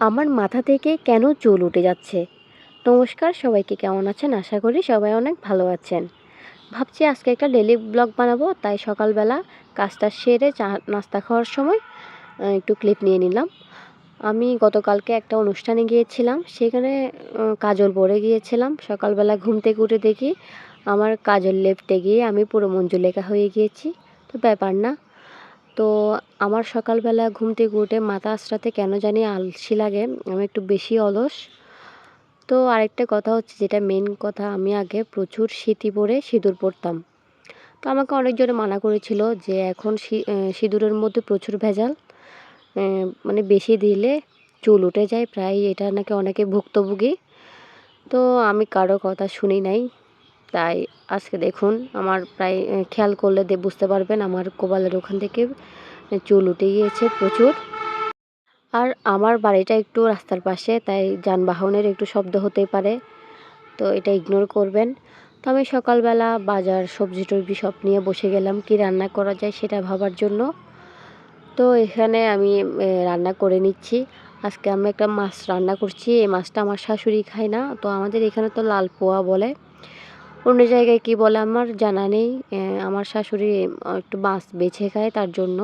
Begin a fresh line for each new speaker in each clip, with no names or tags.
আমার মাথা থেকে কেন চুল উঠে যাচ্ছে? নমস্কার, সবাইকে কেমন আছেন? আশা করি সবাই অনেক ভালো আছেন। ভাবছি আজকে একটা ডেইলি ব্লগ বানাবো, তাই সকালবেলা কাজটা সেরে চা নাস্তা খাওয়ার সময় একটু ক্লিপ নিয়ে নিলাম। আমি গতকালকে একটা অনুষ্ঠানে গিয়েছিলাম, সেখানে কাজল পরে গিয়েছিলাম। সকালবেলা ঘুম থেকে উঠে দেখি আমার কাজল লেপটে গিয়ে আমি পুরো মঞ্জুলেখা হয়ে গিয়েছি। তো ব্যাপার না। তো আমার সকালবেলা ঘুম থেকে উঠে মাথা আঁচড়াতে কেন জানি আলসি লাগে, আমি একটু বেশি অলস। তো আরেকটা কথা হচ্ছে, যেটা মেন কথা, আমি আগে প্রচুর সিঁথি পরে সিঁদুর পরতাম। তো আমাকে অনেকজনে মানা করেছিল যে এখন সিঁদুরের মধ্যে প্রচুর ভেজাল, মানে বেশি দিলে চুল উঠে যায়, প্রায় এটা নাকি অনেকে ভুক্তভোগী। তো আমি কারো কথা শুনি নাই। তাই আজকে দেখুন আমার প্রায় খেয়াল করলে বুঝতে পারবেন আমার কপালের ওখান থেকে চুল উঠে গিয়েছে প্রচুর। আর আমার বাড়িটা একটু রাস্তার পাশে, তাই যানবাহনের একটু শব্দ হতেই পারে, তো এটা ইগনোর করবেন। তো আমি সকালবেলা বাজার সবজি টবজি সব নিয়ে বসে গেলাম কি রান্না করা যায় সেটা ভাবার জন্য। তো এখানে আমি রান্না করে নিচ্ছি। আজকে আমি একটা মাছ রান্না করছি। এই মাছটা আমার শাশুড়ি খায় না, তো আমাদের এখানে তো লাল পোয়া বলে, অন্য জায়গায় কি বলে আমার জানা নেই। আমার শাশুড়ি একটু মাছ বেছে খায়, তার জন্য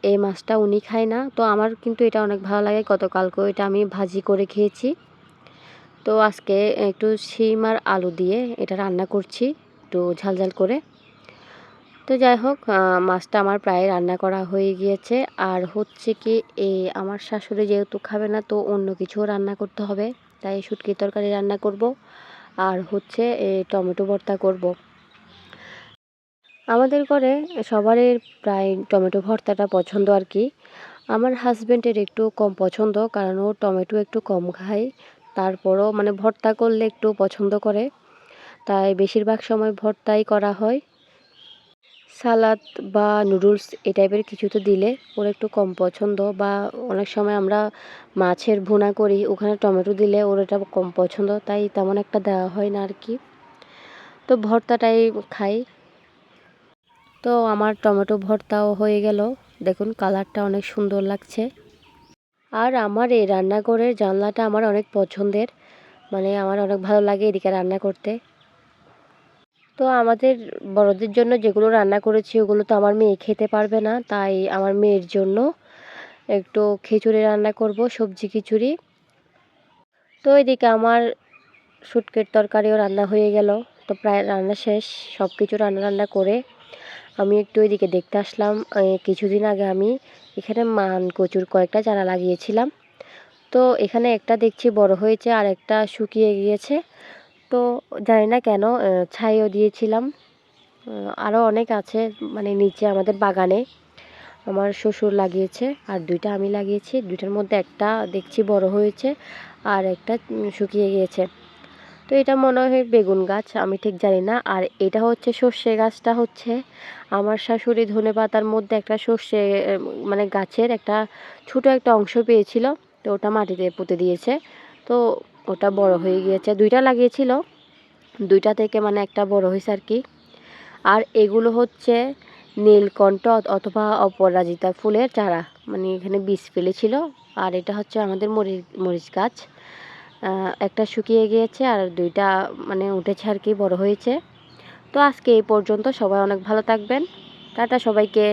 এই মাছটা উনি খায় না। তো আমার কিন্তু এটা অনেক ভালো লাগে, গতকালকেও এটা আমি ভাজি করে খেয়েছি। তো আজকে একটু শিম আর আলু দিয়ে এটা রান্না করছি, একটু ঝাল ঝাল করে। তো যাই হোক, মাছটা আমার প্রায় রান্না করা হয়ে গিয়েছে। আর হচ্ছে কি, আমার শাশুড়ি যেহেতু খাবে না, তো অন্য কিছুও রান্না করতে হবে, তাই শুটকির তরকারি রান্না করব। আর হচ্ছে টমেটো ভর্তা করব। আমাদের ঘরে সবারই প্রায় টমেটো ভর্তাটা পছন্দ আর কি। আমার হাজব্যান্ডের একটু কম পছন্দ, কারণ ও টমেটো একটু কম খায়। তারপরও মানে ভর্তা করলে একটু পছন্দ করে, তাই বেশিরভাগ সময় ভর্তাই করা হয়। সালাদ বা নুডলস এই টাইপের কিছুতে দিলে ওর একটু কম পছন্দ, বা অনেক সময় আমরা মাছের ভুনা করি, ওখানে টমেটো দিলে ওর এটা কম পছন্দ, তাই তেমন একটা দেওয়া হয় না আর কি। তো ভর্তাটাই খাই। তো আমার টমেটো ভর্তাও হয়ে গেল, দেখুন কালারটা অনেক সুন্দর লাগছে। আর আমার এই রান্নাঘরের জানলাটা আমার অনেক পছন্দের, মানে আমার অনেক ভালো লাগে এদিকে রান্না করতে। তো আমাদের বড়দের জন্য যেগুলো রান্না করেছি ওগুলো তো আমার মেয়ে খেতে পারবে না, তাই আমার মেয়ের জন্য একটু খিচুড়ি রান্না করব, সবজি খিচুড়ি। তো এদিকে আমার শুটকির তরকারিও রান্না হয়ে গেল। তো প্রায় রান্না শেষ, সব কিছু রান্না করে আমি একটু এদিকে দেখতে আসলাম। কিছুদিন আগে আমি এখানে মান কচুর কয়েকটা চারা লাগিয়েছিলাম। তো এখানে একটা দেখছি বড় হয়েছে, আর একটা শুকিয়ে গিয়েছে। তো জানি না কেন, ছাইও দিয়েছিলাম। আরও অনেক আছে, মানে নিচে আমাদের বাগানে আমার শ্বশুর লাগিয়েছে, আর দুইটা আমি লাগিয়েছি। দুইটার মধ্যে একটা দেখছি বড় হয়েছে, আর একটা শুকিয়ে গিয়েছে। তো এটা মনে হয় বেগুন গাছ, আমি ঠিক জানি না। আর এটা হচ্ছে সর্ষে গাছটা, হচ্ছে আমার শাশুড়ি ধনেপাতার মধ্যে একটা সর্ষে মানে গাছের একটা ছোটো একটা অংশ পেয়েছিল, তো ওটা মাটিতে পুঁতে দিয়েছে। তো ওটা বড় হয়ে গিয়েছে, দুইটা লাগিয়েছিল, দুইটা থেকে মানে একটা বড় হয়েছে আর কি। আর এগুলো হচ্ছে নীলকণ্ঠ অথবা অপরাজিতা ফুলের চারা, মানে এখানে বীজ ফেলেছিল। আর এটা হচ্ছে আমাদের মরিচ গাছ, একটা শুকিয়ে গিয়েছে আর দুইটা মানে উঠেছে আর কি, বড় হয়েছে। তো আজকে এই পর্যন্ত, সবাই অনেক ভালো থাকবেন। টাটা সবাইকে।